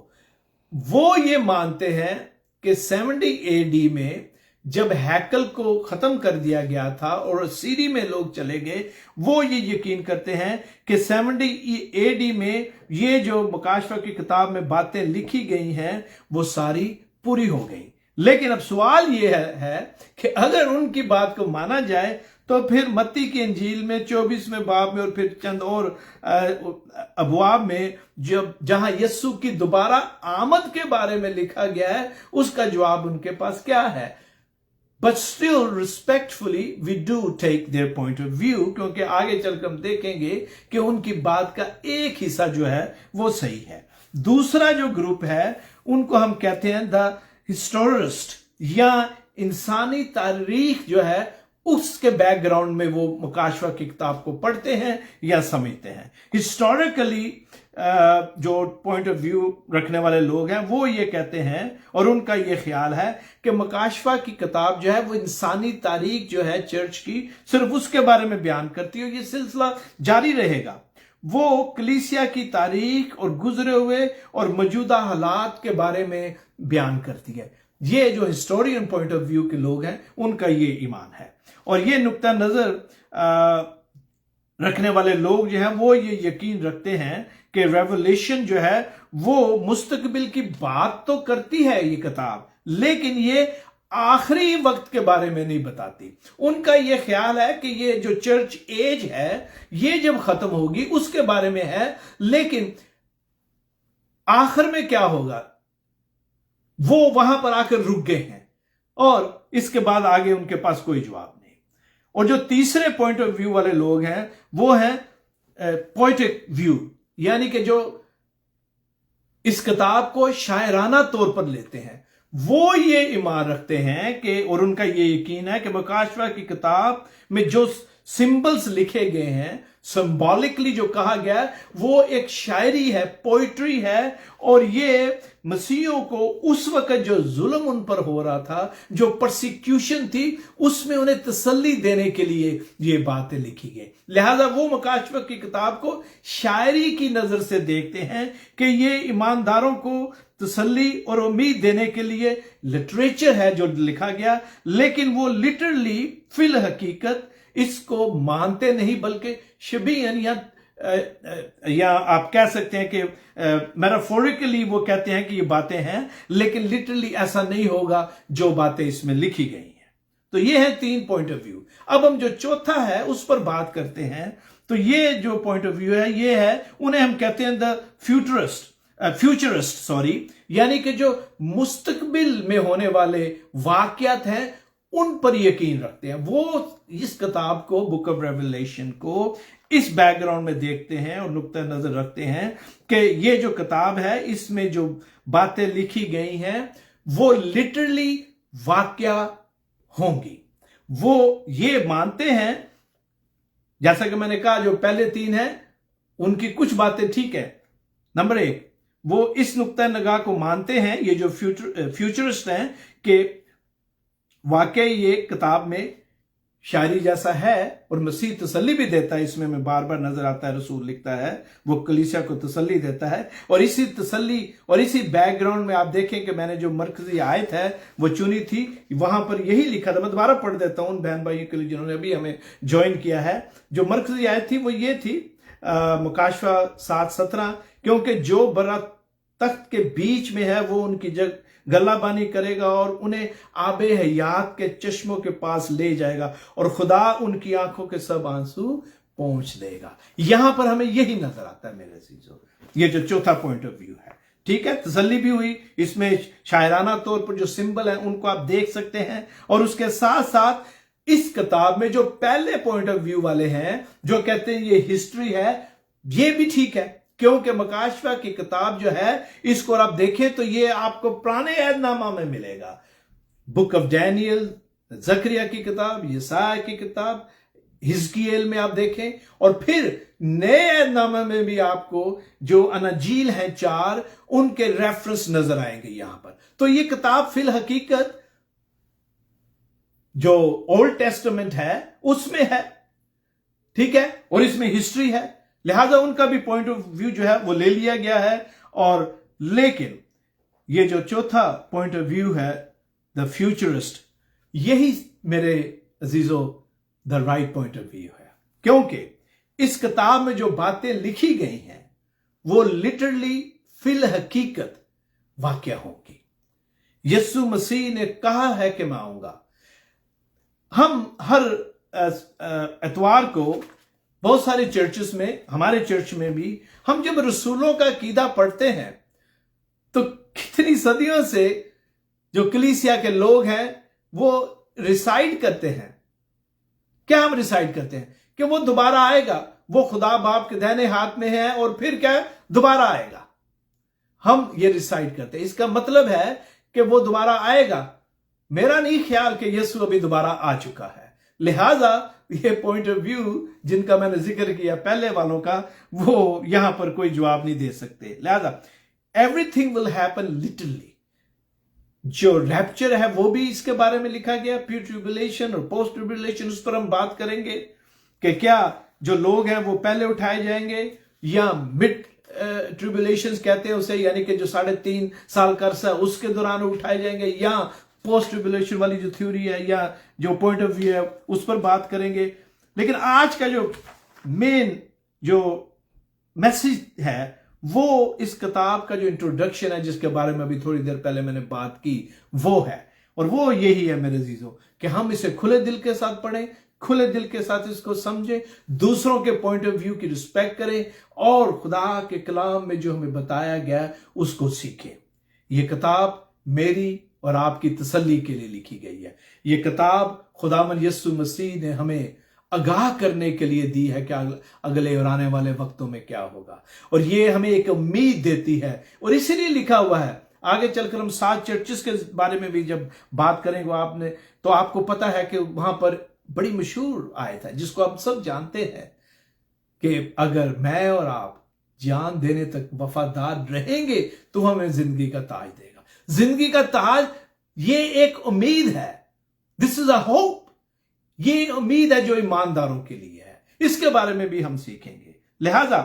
वो ये मानते हैं कि 70 AD में जब हैकल को खत्म कर दिया गया था और सीरी में लोग चले गए, वो ये यकीन करते हैं कि 70 AD में ये जो मुकाशवा की किताब में बातें लिखी गई हैं वो सारी पूरी हो गई। लेकिन अब सवाल ये है कि अगर उनकी बात को माना जाए तो फिर मत्ती की इंजील में 24वें बाब में और फिर चंद और अबवाब में जहां यस्सु की दोबारा आमद के बारे में लिखा गया है, उसका जवाब उनके पास क्या है। But still respectfully we do take their point of view, क्योंकि आगे चलकर हम देखेंगे कि उनकी बात का एक हिस्सा जो है वो सही है। दूसरा जो ग्रुप है उनको हम कहते हैं द हिस्टोरिस्ट, या इंसानी तारीख जो है उसके बैकग्राउंड में वो मुकाशवा की किताब को पढ़ते हैं या समझते हैं। हिस्टोरिकली जो पॉइंट ऑफ व्यू रखने वाले लोग हैं वो ये कहते हैं और उनका ये ख्याल है कि मुकाशवा की किताब जो है वो इंसानी तारीख जो है चर्च की सिर्फ उसके बारे में बयान करती है। ये सिलसिला जारी रहेगा। वो कलीसिया की तारीख और गुजरे हुए और मौजूदा हालात के बारे में बयान करती है। ये जो हिस्टोरियन पॉइंट ऑफ व्यू के लोग हैं उनका ये ईमान है। और ये नुक्ता नजर रखने वाले लोग जो हैं वो ये यकीन रखते हैं कि रेवलेशन जो है वो मुस्तकबिल की बात तो करती है ये किताब, लेकिन ये आखिरी वक्त के बारे में नहीं बताती। उनका ये ख्याल है कि ये जो चर्च एज है ये जब खत्म होगी उसके बारे में है, लेकिन आखिर में क्या होगा वो वहां पर आकर रुक गए हैं और इसके बाद आगे उनके पास कोई जवाब नहीं। और जो तीसरे पॉइंट ऑफ व्यू वाले लोग हैं वो है पोएटिक व्यू, यानी कि जो इस किताब को शायराना तौर पर लेते हैं। वो ये ईमान रखते हैं कि, और उनका ये यकीन है कि मुकाशवा की किताब में जो सिंबल्स लिखे गए हैं, सिंबॉलिकली जो कहा गया है, वो एक शायरी है, पोइट्री है, और ये मसीहों को उस वक्त जो जुल्म उन पर हो रहा था, जो परसिक्यूशन थी, उसमें उन्हें तसल्ली देने के लिए ये बातें लिखी गई। लिहाजा वो मुकाशवा की किताब को शायरी की नजर से देखते हैं कि ये ईमानदारों को तसल्ली और उम्मीद देने के लिए लिटरेचर है जो लिखा गया, लेकिन वो लिटरली फिल हकीकत इसको मानते नहीं, बल्कि शबीहन या आप कह सकते हैं कि मेटाफोरिकली वो कहते हैं कि ये बातें हैं, लेकिन लिटरली ऐसा नहीं होगा जो बातें इसमें लिखी गई हैं। तो ये है 3 पॉइंट ऑफ व्यू। अब हम जो चौथा है उस पर बात करते हैं। तो ये जो पॉइंट ऑफ व्यू है ये है, उन्हें हम कहते हैं द फ्यूचरिस्ट, यानी कि जो मुस्तकबिल में होने वाले वाकयात हैं उन पर यकीन रखते हैं। वो इस किताब को, बुक ऑफ रेवलेशन को, इस बैकग्राउंड में देखते हैं और नुक्ता नजर रखते हैं कि ये जो किताब है इसमें जो बातें लिखी गई हैं वो लिटरली वाकया होंगी। वो ये मानते हैं, जैसा कि मैंने कहा, जो पहले 3 हैं उनकी कुछ बातें ठीक है। नंबर 1, वो इस नुक्ता नगाह को मानते हैं, ये जो फ्यूचरिस्ट हैं, कि वाकई ये किताब में शायरी जैसा है और मसीह तसल्ली भी देता है। इसमें मैं बार बार नजर आता है, रसूल लिखता है वो कलीसिया को तसल्ली देता है। और इसी तसल्ली और इसी बैकग्राउंड में आप देखें कि मैंने जो मरकजी आयत है वो चुनी थी, वहां पर यही लिखा था। मैं दोबारा पढ़ देता हूं उन बहन भाइयों के लिए जिन्होंने अभी हमें ज्वाइन किया है। जो मरकजी आयत थी वो ये थी, मुकाशवा 7:17, क्योंकि जो बरा तख्त के बीच में है वो उनकी गल्लाबानी करेगा और उन्हें आबे हयात के चश्मों के पास ले जाएगा और खुदा उनकी आंखों के सब आंसू पहुंच देगा। यहां पर हमें यही नजर आता है मेरे अजीजों, ये जो चौथा पॉइंट ऑफ व्यू है। ठीक है, तसल्ली भी हुई। इसमें शायराना तौर पर जो सिंबल है उनको आप देख सकते हैं। और उसके साथ साथ इस किताब में जो पहले पॉइंट ऑफ व्यू वाले हैं जो कहते हैं ये हिस्ट्री है, ये भी ठीक है, क्योंकि मकाशवा की किताब जो है इसको आप देखें तो ये आपको पुराने ऐदनामा में मिलेगा। बुक ऑफ डैनियल, जकरिया की किताब, यसाया की किताब, हिजकियेल में आप देखें, और फिर नए ऐदनामा में भी आपको जो अनाजील हैं 4 उनके रेफरेंस नजर आएंगे यहां पर। तो ये किताब फिल हकीकत जो ओल्ड टेस्टामेंट है उसमें है, ठीक है, और इसमें हिस्ट्री है, लिहाजा उनका भी पॉइंट ऑफ व्यू जो है वो ले लिया गया है। और लेकिन ये जो चौथा पॉइंट ऑफ व्यू है, द फ्यूचरिस्ट, यही मेरे अजीजों the right point of view है, क्योंकि इस किताब में जो बातें लिखी गई हैं वो लिटरली फिल हकीकत वाकया होगी। यीशु मसीह ने कहा है कि मैं आऊंगा। हम हर एतवार को बहुत सारे चर्चेस में, हमारे चर्च में भी, हम जब रसूलों का कीदा पढ़ते हैं तो कितनी सदियों से जो कलीसिया के लोग हैं वो रिसाइड करते हैं। क्या हम रिसाइड करते हैं? कि वो दोबारा आएगा, वो खुदा बाप के दाहिने हाथ में है और फिर क्या दोबारा आएगा। हम ये रिसाइड करते हैं। इसका मतलब है कि वो दोबारा आएगा। मेरा नहीं ख्याल कि यीशु अभी दोबारा आ चुका है। लिहाजा ये पॉइंट ऑफ व्यू जिनका मैंने जिक्र किया पहले वालों का, वो यहां पर कोई जवाब नहीं दे सकते। लिहाजा एवरीथिंग विल हैपन लिटरली। जो रैप्चर है वो भी इसके बारे में लिखा गया, प्री ट्रिब्यूलेशन और पोस्ट ट्रिब्यूलेशन, उस पर हम बात करेंगे कि क्या जो लोग हैं वो पहले उठाए जाएंगे या मिड ट्रिब्यूलेशन कहते हैं उसे, यानी कि जो 3.5 साल का अरसा उसके दौरान उठाए जाएंगे, या पोस्ट ट्रिब्यूलेशन वाली जो थ्योरी है या जो पॉइंट ऑफ व्यू है उस पर बात करेंगे। लेकिन आज का जो मेन जो मैसेज है वो इस किताब का जो इंट्रोडक्शन है, जिसके बारे में अभी थोड़ी देर पहले मैंने बात की, वो है। और वो यही है मेरे अजीजों कि हम इसे खुले दिल के साथ पढ़ें, खुले दिल के साथ इसको समझें, दूसरों के पॉइंट ऑफ व्यू की रिस्पेक्ट करें और खुदा के कलाम में जो हमें बताया गया उसको सीखें। यह किताब मेरी और आपकी तसल्ली के लिए लिखी गई है। यह किताब खुदावंद यीशु मसीह ने हमें आगाह करने के लिए दी है कि अगले और आने वाले वक्तों में क्या होगा, और ये हमें एक उम्मीद देती है। और इसीलिए लिखा हुआ है, आगे चलकर हम 7 चर्चेस के बारे में भी जब बात करेंगे आपने तो आपको पता है कि वहां पर बड़ी मशहूर आयत है जिसको आप सब जानते हैं कि अगर मैं और आप जान देने तक वफादार रहेंगे तो हमें जिंदगी का ताज देगा। जिंदगी का ताज ये एक उम्मीद है, दिस इज अ होप। ये उम्मीद है जो ईमानदारों के लिए है। इसके बारे में भी हम सीखेंगे। लिहाजा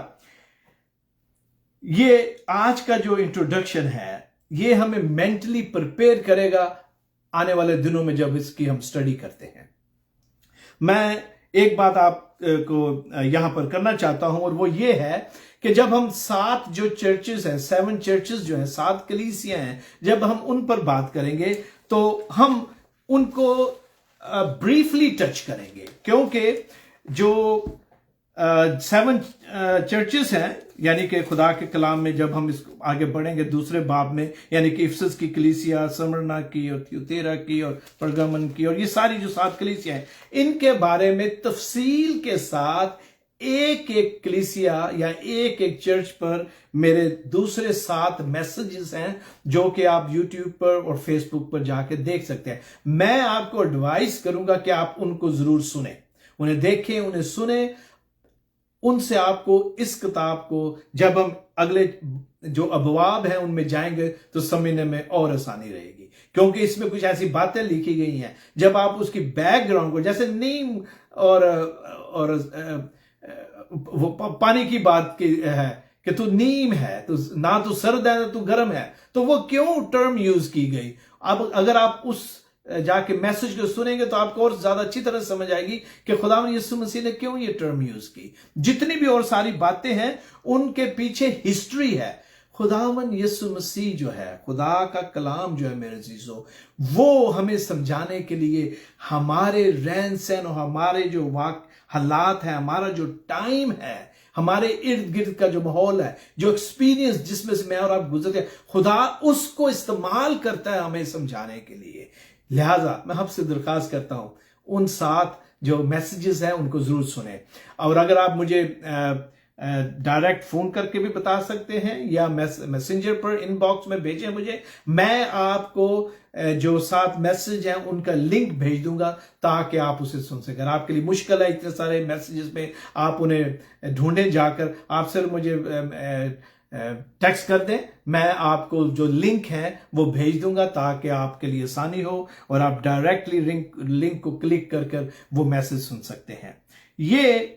ये आज का जो इंट्रोडक्शन है ये हमें मेंटली प्रिपेयर करेगा आने वाले दिनों में जब इसकी हम स्टडी करते हैं। मैं एक बात आपको यहां पर करना चाहता हूं और वो ये है कि जब हम 7 जो चर्चेस हैं, 7 चर्चेस जो हैं, 7 कलीसियां हैं, जब हम उन पर बात करेंगे तो हम उनको ब्रीफली टच करेंगे, क्योंकि जो 7 चर्चेस हैं, यानी कि खुदा के कलाम में जब हम इसको आगे बढ़ेंगे दूसरे बाब में, यानी कि इफिसस की कलीसिया, स्मरना की और थियोतेरा की और परगामन की और ये सारी जो 7 कलीसिया हैं, इनके बारे में तफसील के साथ एक एक कलीसिया या एक एक चर्च पर मेरे दूसरे 7 मैसेजेस हैं जो कि आप YouTube पर और Facebook पर जाके देख सकते हैं। मैं आपको एडवाइस करूंगा कि आप उनको जरूर सुने, उन्हें देखें, उन्हें सुने, उनसे आपको इस किताब को जब हम अगले जो अबवाब हैं उनमें जाएंगे तो समझने में और आसानी रहेगी, क्योंकि इसमें कुछ ऐसी बातें लिखी गई हैं जब आप उसकी बैकग्राउंड को, जैसे नीम और वो पानी की बात की है कि तू नीम है, तो ना तू सर्द है ना तू गर्म है, तो वो क्यों टर्म यूज की गई। अब अगर आप उस जाके मैसेज को सुनेंगे तो आपको और ज्यादा अच्छी तरह समझ आएगी कि खुदावन यीशु मसीह ने क्यों ये टर्म यूज की। जितनी भी और सारी बातें हैं उनके पीछे हिस्ट्री है। खुदावन यीशु मसीह जो है, खुदा का कलाम जो है मेरे जीजो, वो हमें समझाने के लिए हमारे रहन सहन और हमारे जो हालात है, हमारा जो टाइम है, हमारे इर्द गिर्द का जो माहौल है, जो एक्सपीरियंस जिसमें से मैं और आप गुजरते हैं, खुदा उसको इस्तेमाल करता है हमें समझाने के लिए। लिहाजा मैं आपसे दरखास्त करता हूं उन 7 जो मैसेजेस हैं उनको जरूर सुने। और अगर आप मुझे डायरेक्ट फोन करके भी बता सकते हैं या मैसेंजर पर इनबॉक्स में भेजें मुझे, मैं आपको जो 7 मैसेज हैं उनका लिंक भेज दूंगा ताकि आप उसे सुन सकें। आपके लिए मुश्किल है इतने सारे मैसेजेस में आप उन्हें ढूंढें जाकर, आप सिर्फ मुझे टेक्स्ट कर दें, मैं आपको जो लिंक है वो भेज दूंगा ताकि आपके लिए आसानी हो और आप डायरेक्टली लिंक को क्लिक कर वो मैसेज सुन सकते हैं। ये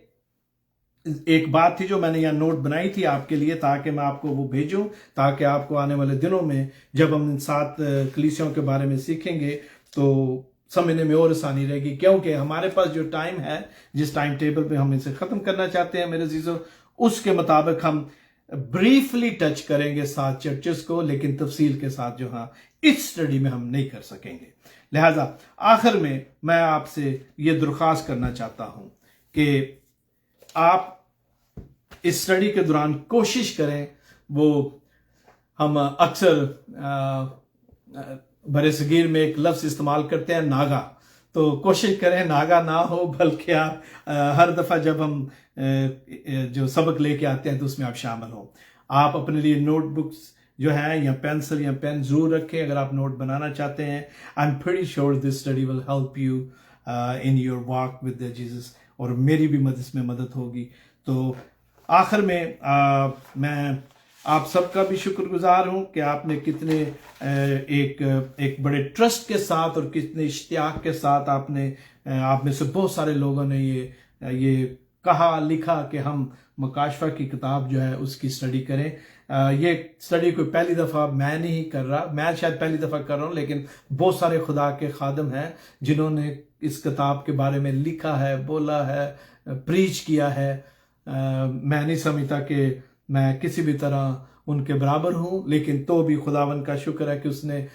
एक बात थी जो मैंने यहाँ नोट बनाई थी आपके लिए ताकि मैं आपको वो भेजूं, ताकि आपको आने वाले दिनों में जब हम इन 7 कलीसियाओं के बारे में सीखेंगे तो समझने में और आसानी रहेगी। क्योंकि हमारे पास जो टाइम है, जिस टाइम टेबल पे हम इसे खत्म करना चाहते हैं मेरे अजीजों, उसके मुताबिक हम ब्रीफली टच करेंगे 7 चर्चेस को, लेकिन तफसील के साथ जो हाँ इस स्टडी में हम नहीं कर सकेंगे। लिहाजा आखिर में मैं आपसे ये दरख्वास्त करना चाहता हूं कि आप इस स्टडी के दौरान कोशिश करें, वो हम अक्सर बरे सगीर में एक लफ्ज इस्तेमाल करते हैं नागा, तो कोशिश करें नागा ना हो, बल्कि आप हर दफा जब हम जो सबक लेके आते हैं तो उसमें आप शामिल हो। आप अपने लिए नोटबुक्स जो है या पेंसिल या पेन जरूर रखें अगर आप नोट बनाना चाहते हैं। I am pretty sure this study will help you in your walk with Jesus, और मेरी भी इसमें मदद होगी। तो आखिर में मैं आप सबका भी शुक्रगुजार हूं कि आपने कितने एक बड़े ट्रस्ट के साथ और कितने इश्तियाक के साथ आप में से बहुत सारे लोगों ने ये कहा लिखा कि हम मकाशफा की किताब जो है उसकी स्टडी करें। ये स्टडी कोई पहली दफ़ा मैं नहीं कर रहा, मैं शायद पहली दफ़ा कर रहा हूँ, लेकिन बहुत सारे खुदा के खादम हैं जिन्होंने इस किताब के बारे में लिखा है, बोला है, प्रीच किया है। मैं नहीं समझता कि मैं किसी भी तरह उनके बराबर हूँ, लेकिन तो भी खुदावन का शुक्र है कि उसने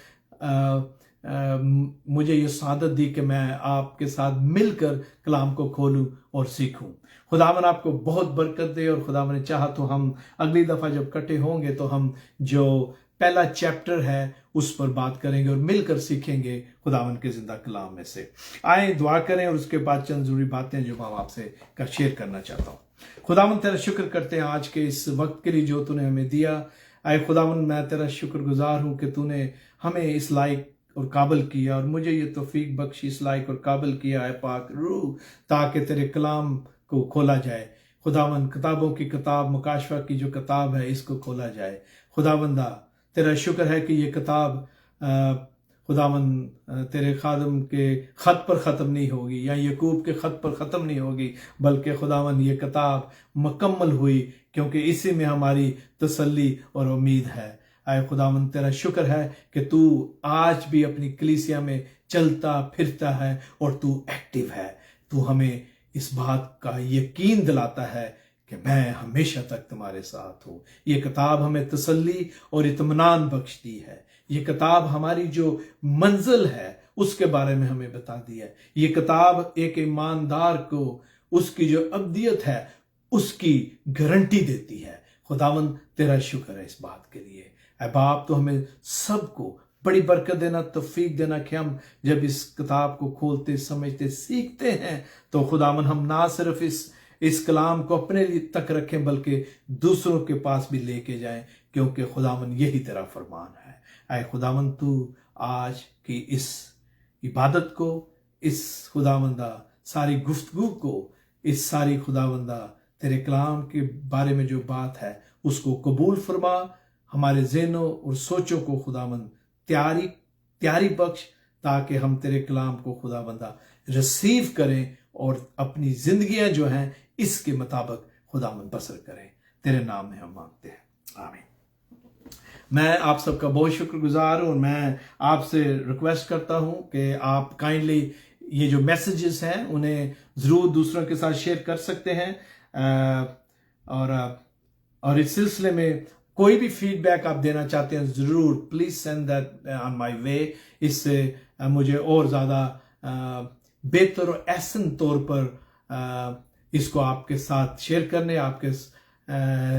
मुझे ये सादत दी कि मैं आपके साथ मिलकर कलाम को खोलूं और सीखूं। खुदावन आपको बहुत बरकत दे, और खुदावन ने चाहा तो हम अगली दफ़ा जब इकट्ठे होंगे तो हम जो पहला चैप्टर है उस पर बात करेंगे और मिलकर सीखेंगे खुदावन के जिंदा कलाम में से। आए दुआ करें और उसके बाद चंद जरूरी बातें जो मैं आपसे शेयर करना चाहता हूँ। खुदावन तेरा शुक्र करते हैं आज के इस वक्त के लिए जो तूने हमें दिया। आए खुदावन मैं तेरा शुक्रगुजार हूँ कि तूने हमें इस लायक और काबिल किया, और मुझे ये तौफीक बख्शी इस लायक और काबिल किया है पाक रूह, ताकि तेरे कलाम को खोला जाए। खुदावन किताबों की किताब मुकाशफा की जो किताब है इसको खोला जाए। खुदावंदा तेरा शुक्र है कि ये किताब खुदावन तेरे खादम के खत पर ख़त्म नहीं होगी या यकूब के खत पर ख़त्म नहीं होगी, बल्कि खुदावन ये किताब मुकम्मल हुई, क्योंकि इसी में हमारी तसल्ली और उम्मीद है। आए खुदावन तेरा शुक्र है कि तू आज भी अपनी कलीसिया में चलता फिरता है और तू एक्टिव है। तू हमें इस बात का यकीन दिलाता है कि मैं हमेशा तक तुम्हारे साथ हूं। ये किताब हमें तसल्ली और इत्मीनान बख्शती है। ये किताब हमारी जो मंजिल है उसके बारे में हमें बता दी है। ये किताब एक ईमानदार को उसकी जो अब्दियत है उसकी गारंटी देती है। खुदावन तेरा शुक्र है इस बात के लिए। ऐ बाप तो हमें सबको बड़ी बरकत देना, तौफीक देना कि हम जब इस किताब को खोलते समझते सीखते हैं तो खुदावन हम ना सिर्फ इस कलाम को अपने लिए तक रखें बल्कि दूसरों के पास भी लेके जाएं, क्योंकि खुदावन यही तेरा फरमान है। ऐ खुदावन तू आज की इस इबादत को, इस खुदावंदा सारी गुफ्तगू को, इस सारी खुदावंदा तेरे कलाम के बारे में जो बात है उसको कबूल फरमा, हमारे ज़हनों और सोचों को खुदावंद त्यारी बख्श, ताकि हम तेरे कलाम को खुदावंदा रिसीव करें और अपनी जिंदगियां जो हैं इसके मुताबिक खुदावंद बसर करें। तेरे नाम में हम मांगते हैं, आमीन। मैं आप सबका बहुत शुक्रगुजार हूं और मैं आपसे रिक्वेस्ट करता हूं कि आप काइंडली ये जो मैसेजेस हैं उन्हें ज़रूर दूसरों के साथ शेयर कर सकते हैं। और इस सिलसिले में कोई भी फीडबैक आप देना चाहते हैं ज़रूर please send that on my way. इससे मुझे और ज़्यादा बेहतर और एहसन तौर पर इसको आपके साथ शेयर करने, आपके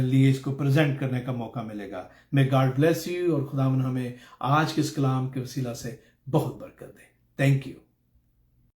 लिए इसको प्रेजेंट करने का मौका मिलेगा। मे गॉड ब्लेस यू और खुदावन हमें आज के इस कलाम के वसीला से बहुत बरकत दे। Thank you.